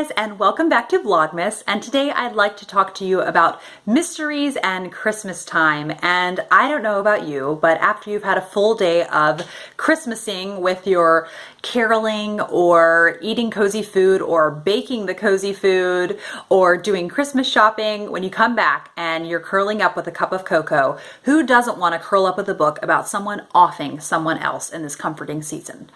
guys, and welcome back to Vlogmas. And today I'd like to talk to you about mysteries and Christmas time. And I don't know about you, but after you've had a full day of Christmasing with your caroling or eating cozy food or baking the cozy food or doing Christmas shopping, when you come back and you're curling up with a cup of cocoa, who doesn't want to curl up with a book about someone offing someone else in this comforting season?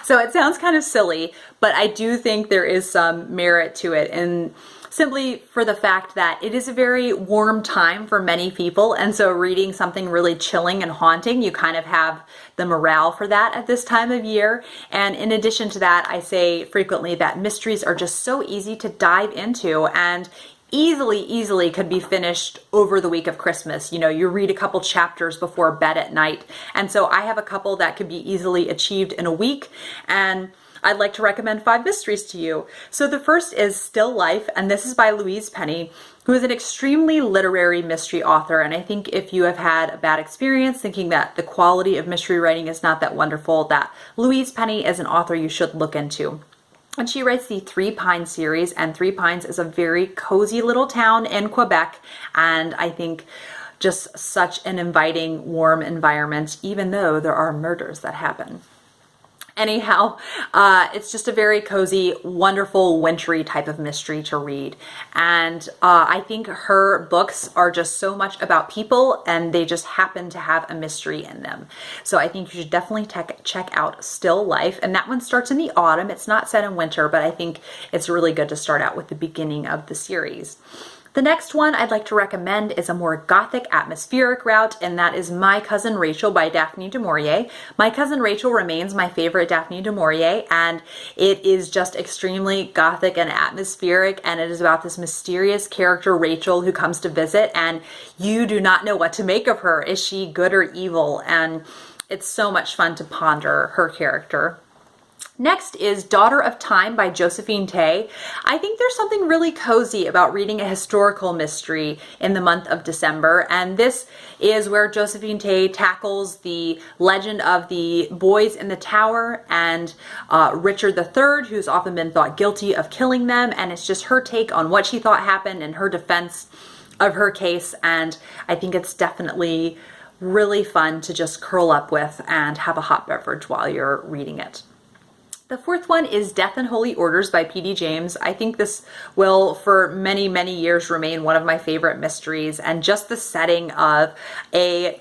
So it sounds kind of silly, but I do think there is some merit to it, and simply for the fact that it is a very warm time for many people, and so reading something really chilling and haunting, you kind of have the morale for that at this time of year. And in addition to that, I say frequently that mysteries are just so easy to dive into and easily could be finished over the week of Christmas. You know, you read a couple chapters before bed at night. And so I have a couple that could be easily achieved in a week, and I'd like to recommend 5 mysteries to you. So the first is Still Life, and this is by Louise Penny, who is an extremely literary mystery author. And I think if you have had a bad experience thinking that the quality of mystery writing is not that wonderful, that Louise Penny is an author you should look into. And she writes the Three Pines series, and Three Pines is a very cozy little town in Quebec, and I think just such an inviting, warm environment, even though there are murders that happen. Anyhow, it's just a very cozy, wonderful, wintry type of mystery to read. And I think her books are just so much about people, and they just happen to have a mystery in them. So I think you should definitely check out Still Life. And that one starts in the autumn. It's not set in winter, but I think it's really good to start out with the beginning of the series. The next one I'd like to recommend is a more gothic, atmospheric route, and that is My Cousin Rachel by Daphne du Maurier. My Cousin Rachel remains my favorite Daphne du Maurier, and it is just extremely gothic and atmospheric, and it is about this mysterious character, Rachel, who comes to visit, and you do not know what to make of her. Is she good or evil? And it's so much fun to ponder her character. Next is Daughter of Time by Josephine Tey. I think there's something really cozy about reading a historical mystery in the month of December, and this is where Josephine Tey tackles the legend of the boys in the tower and Richard III, who's often been thought guilty of killing them, and it's just her take on what she thought happened and her defense of her case, and I think it's definitely really fun to just curl up with and have a hot beverage while you're reading it. The fourth one is Death and Holy Orders by P.D. James. I think this will, for many years, remain one of my favorite mysteries, and just the setting of a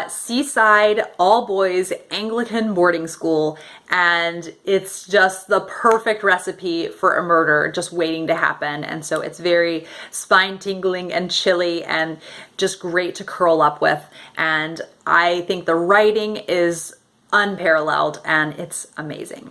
seaside, all-boys Anglican boarding school, and it's just the perfect recipe for a murder just waiting to happen. And so it's very spine-tingling and chilly and just great to curl up with, and I think the writing is unparalleled and it's amazing.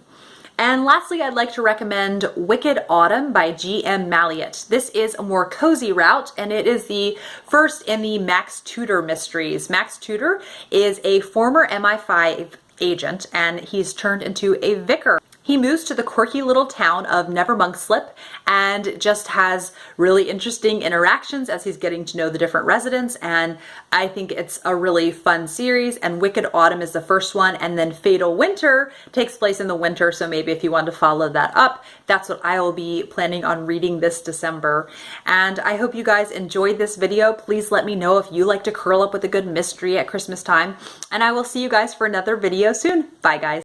And lastly, I'd like to recommend Wicked Autumn by G.M. Malliot. This is a more cozy route, and it is the first in the Max Tudor mysteries. Max Tudor is a former MI5 agent, and he's turned into a vicar. He moves to the quirky little town of Nevermonkslip and just has really interesting interactions as he's getting to know the different residents, and I think it's a really fun series. And Wicked Autumn is the first one, and then Fatal Winter takes place in the winter, so maybe if you want to follow that up, that's what I will be planning on reading this December. And I hope you guys enjoyed this video. Please let me know if you like to curl up with a good mystery at Christmas time, and I will see you guys for another video soon. Bye guys.